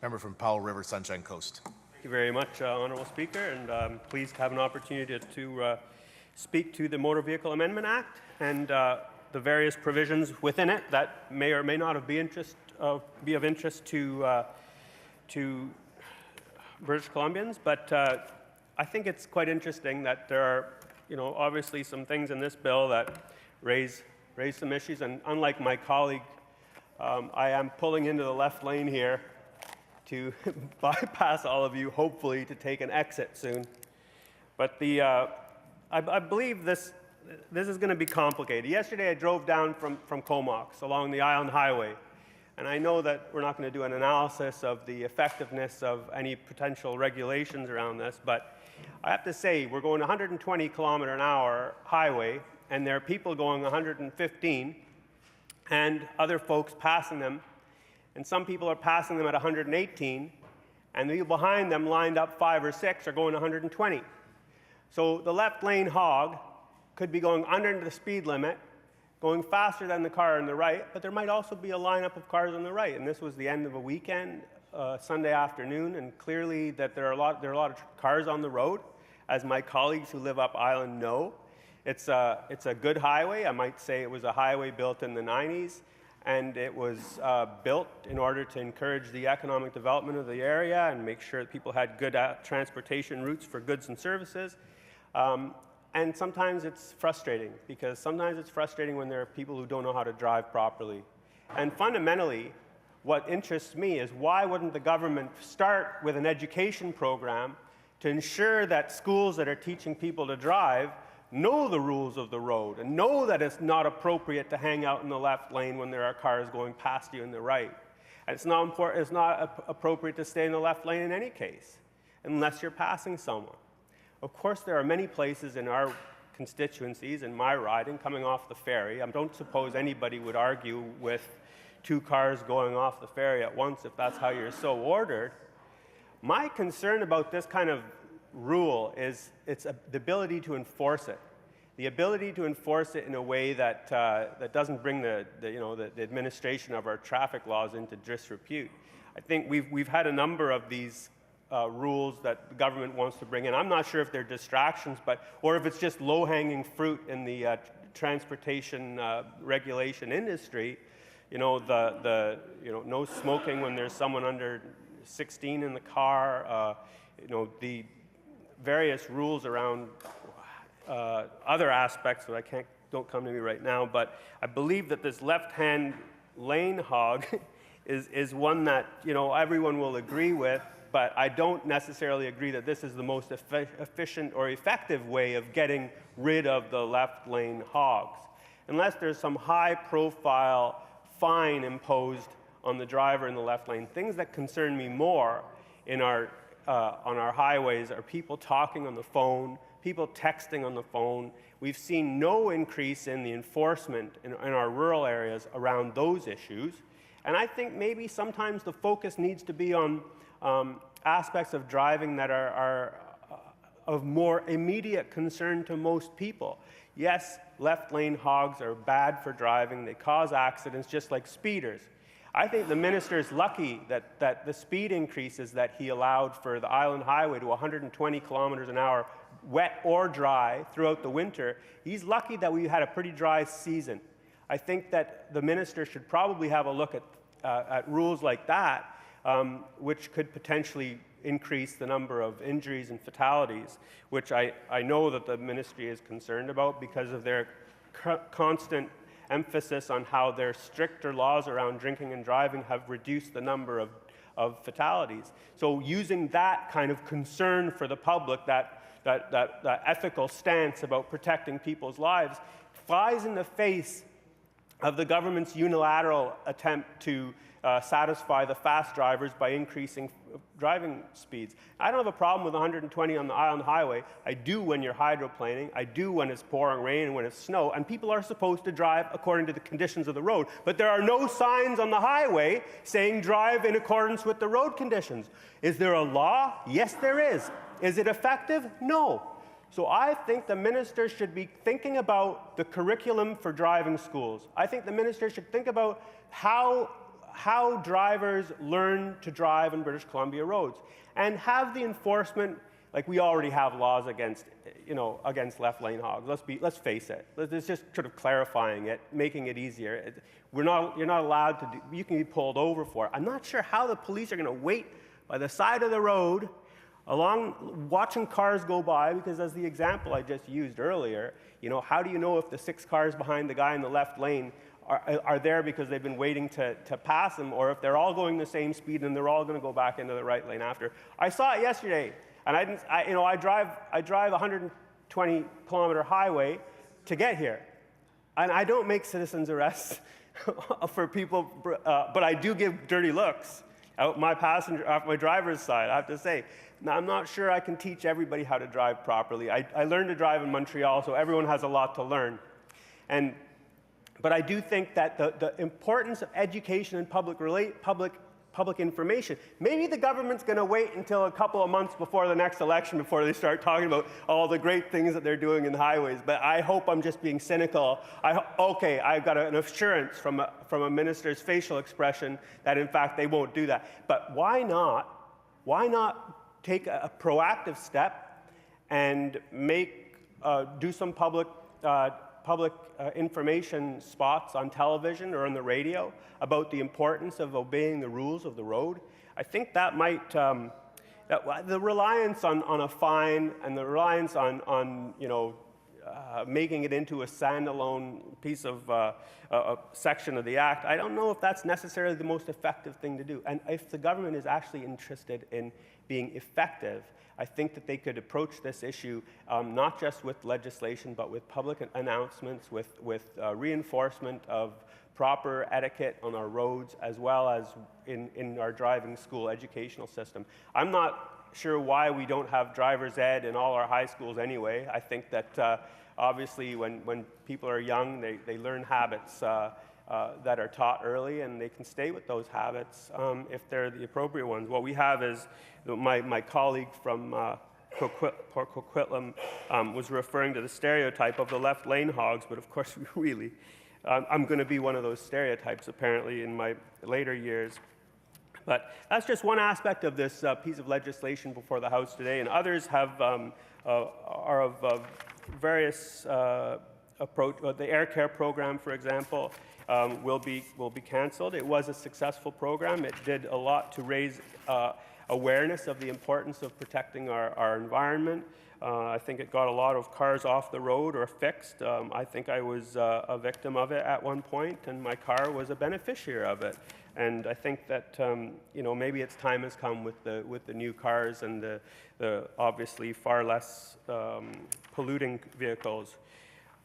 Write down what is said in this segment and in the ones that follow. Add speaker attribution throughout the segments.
Speaker 1: Member from Powell River, Sunshine Coast.
Speaker 2: Thank you very much, Honourable Speaker, and I'm pleased to have an opportunity to speak to the Motor Vehicle Amendment Act and the various provisions within it that may or may not be of interest to British Columbians. But I think it's quite interesting that there are, obviously some things in this bill that raise some issues. And unlike my colleague, I am pulling into the left lane here to bypass all of you, hopefully to take an exit soon. But I believe this is going to be complicated. Yesterday I drove down from Comox along the Island Highway, and I know that we're not going to do an analysis of the effectiveness of any potential regulations around this, but I have to say we're going 120 kilometer an hour highway, and there are people going 115 and other folks passing them. And some people are passing them at 118, and the people behind them, lined up 5 or 6, are going 120. So the left lane hog could be going under the speed limit, going faster than the car on the right, but there might also be a lineup of cars on the right. And this was the end of a weekend, Sunday afternoon, and clearly that there are a lot of cars on the road, as my colleagues who live up Island know. It's a good highway. I might say it was a highway built in the 90s. And it was built in order to encourage the economic development of the area and make sure that people had good transportation routes for goods and services. And sometimes it's frustrating, because sometimes it's frustrating when there are people who don't know how to drive properly. And fundamentally, what interests me is, why wouldn't the government start with an education program to ensure that schools that are teaching people to drive know the rules of the road and know that it's not appropriate to hang out in the left lane when there are cars going past you in the right. And it's not appropriate to stay in the left lane in any case, unless you're passing someone. Of course, there are many places in our constituencies, in my riding, coming off the ferry. I don't suppose anybody would argue with 2 cars going off the ferry at once if that's how you're so ordered. My concern about this kind of rule is the ability to enforce it. The ability to enforce it in a way that doesn't bring the administration of our traffic laws into disrepute. I think we've had a number of these rules that the government wants to bring in. I'm not sure if they're distractions, or if it's just low-hanging fruit in the transportation regulation industry. No smoking when there's someone under 16 in the car. The various rules around other aspects that don't come to me right now, but I believe that this left-hand lane hog is one that everyone will agree with, but I don't necessarily agree that this is the most efficient or effective way of getting rid of the left lane hogs, unless there's some high-profile fine imposed on the driver in the left lane. Things that concern me more on our highways are people talking on the phone, people texting on the phone. We've seen no increase in the enforcement in our rural areas around those issues. And I think maybe sometimes the focus needs to be on aspects of driving that are of more immediate concern to most people. Yes, left lane hogs are bad for driving. They cause accidents just like speeders. I think the minister is lucky that the speed increases that he allowed for the Island Highway to 120 kilometers an hour, wet or dry, throughout the winter. He's lucky that we had a pretty dry season. I think that the minister should probably have a look at rules like that, which could potentially increase the number of injuries and fatalities, which I know that the ministry is concerned about because of their constant emphasis on how their stricter laws around drinking and driving have reduced the number of fatalities. So using that kind of concern for the public, that ethical stance about protecting people's lives, flies in the face of the government's unilateral attempt to satisfy the fast drivers by increasing driving speeds. I don't have a problem with 120 on the Island Highway. I do when you're hydroplaning. I do when it's pouring rain and when it's snow. And people are supposed to drive according to the conditions of the road. But there are no signs on the highway saying drive in accordance with the road conditions. Is there a law? Yes, there is. Is it effective? No. So I think the minister should be thinking about the curriculum for driving schools. I think the minister should think about how how drivers learn to drive in British Columbia roads, and have the enforcement, like we already have laws against, against left lane hogs. Let's face it. It's just sort of clarifying it, making it easier. You're not allowed to do, you can be pulled over for it. I'm not sure how the police are going to wait by the side of the road watching cars go by, because as the example I just used earlier, how do you know if the 6 cars behind the guy in the left lane are there because they've been waiting to pass them, or if they're all going the same speed and they're all going to go back into the right lane after? I saw it yesterday, and I drive a 120-kilometer highway to get here, and I don't make citizens arrests for people, but I do give dirty looks out my driver's side, I have to say. Now, I'm not sure I can teach everybody how to drive properly. I learned to drive in Montreal, so everyone has a lot to learn. But I do think that the importance of education and public information, maybe the government's going to wait until a couple of months before the next election before they start talking about all the great things that they're doing in highways. But I hope I'm just being cynical. I've got an assurance from a minister's facial expression that, in fact, they won't do that. But why not take a proactive step and do some public information spots on television or on the radio about the importance of obeying the rules of the road? I think that might, the reliance on a fine and the reliance on making it into a standalone piece of a section of the Act, I don't know if that's necessarily the most effective thing to do. And if the government is actually interested in being effective, I think that they could approach this issue not just with legislation, but with public announcements, with reinforcement of proper etiquette on our roads, as well as in our driving school educational system. I'm not sure why we don't have driver's ed in all our high schools anyway. I think that obviously when people are young, they learn habits that are taught early, and they can stay with those habits if they're the appropriate ones. What we have is, my colleague from Port Coquitlam was referring to the stereotype of the left lane hogs, but of course I'm going to be one of those stereotypes apparently in my later years. But that's just one aspect of this piece of legislation before the House today, and others are of various approach. The Air Care program, for example, will be canceled. It was a successful program. It did a lot to raise awareness of the importance of protecting our environment. I think it got a lot of cars off the road or fixed. I think I was a victim of it at one point, and my car was a beneficiary of it. And I think that maybe its time has come with the new cars and the obviously far less polluting vehicles.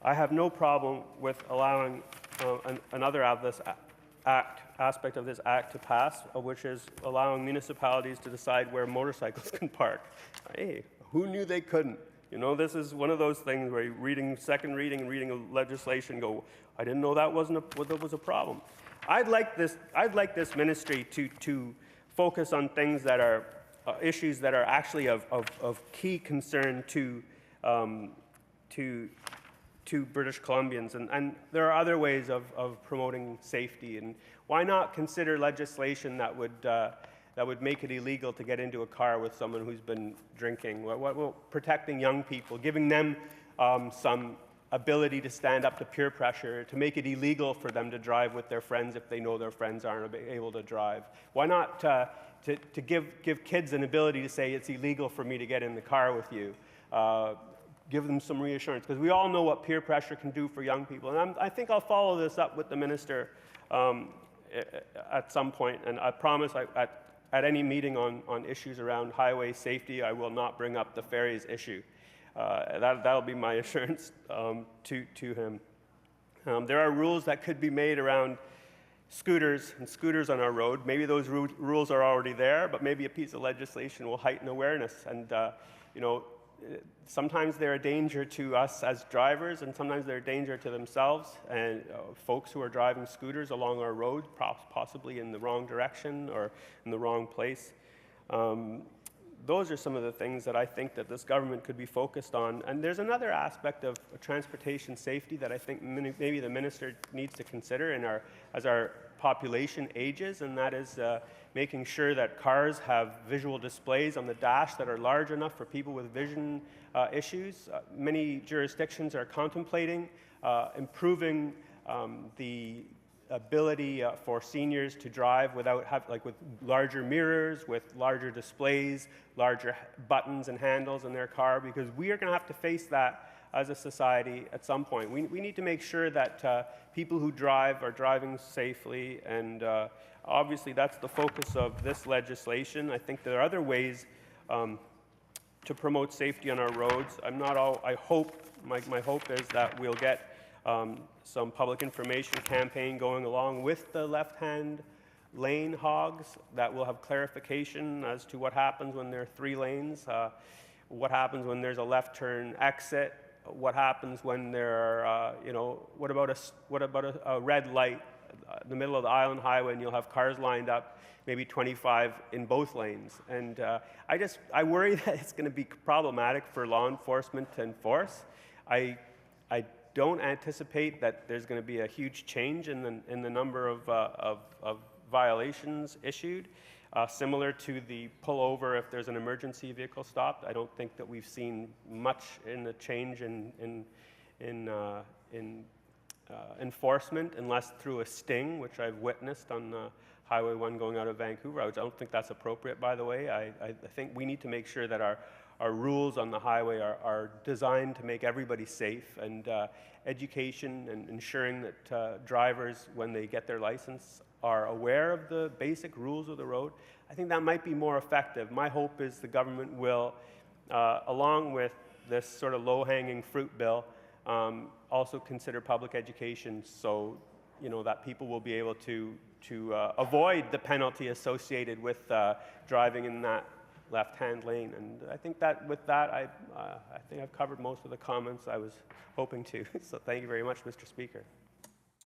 Speaker 2: I have no problem with allowing another aspect of this act to pass, which is allowing municipalities to decide where motorcycles can park. Hey, who knew they couldn't? This is one of those things where you're second reading and reading a legislation, go, I didn't know that was a problem. I'd like this ministry to focus on things that are issues that are actually of key concern to British Columbians, and there are other ways of promoting safety. And why not consider legislation that would make it illegal to get into a car with someone who's been drinking? Protecting young people, giving them some ability to stand up to peer pressure, to make it illegal for them to drive with their friends if they know their friends aren't able to drive. Why not to give kids an ability to say it's illegal for me to get in the car with you? Give them some reassurance, because we all know what peer pressure can do for young people. And I think I'll follow this up with the minister at some point, and I promise at any meeting on issues around highway safety, I will not bring up the ferries issue. That'll be my assurance to him. There are rules that could be made around scooters on our road. Maybe those rules are already there, but maybe a piece of legislation will heighten awareness. And sometimes they're a danger to us as drivers, and sometimes they're a danger to themselves and folks who are driving scooters along our road, possibly in the wrong direction or in the wrong place. Those are some of the things that I think that this government could be focused on. And there's another aspect of transportation safety that I think maybe the minister needs to consider as our population ages, and that is making sure that cars have visual displays on the dash that are large enough for people with vision issues. Many jurisdictions are contemplating improving the ability for seniors to drive without with larger mirrors, with larger displays, larger buttons and handles in their car, because we are going to have to face that as a society at some point. We need to make sure that people who drive are driving safely, and obviously that's the focus of this legislation. I think there are other ways to promote safety on our roads. I hope, my hope is that we'll get some public information campaign going along with the left-hand lane hogs that will have clarification as to what happens when there are 3 lanes, what happens when there's a left turn exit, what happens when there are, what about a red light in the middle of the island highway and you'll have cars lined up, maybe 25 in both lanes. And I worry that it's going to be problematic for law enforcement to enforce. I don't anticipate that there's going to be a huge change in the number of violations issued, similar to the pullover if there's an emergency vehicle stopped. I don't think that we've seen much in the change in enforcement, unless through a sting, which I've witnessed on Highway 1 going out of Vancouver. I don't think that's appropriate, by the way. I think we need to make sure that our rules on the highway are designed to make everybody safe, and education and ensuring that drivers, when they get their license, are aware of the basic rules of the road. I think that might be more effective. My hope is the government will, along with this sort of low-hanging fruit bill, also consider public education, so that people will be able to avoid the penalty associated with driving in that left-hand lane. And I think that with that, I think I've covered most of the comments I was hoping to. So thank you very much, Mr. Speaker.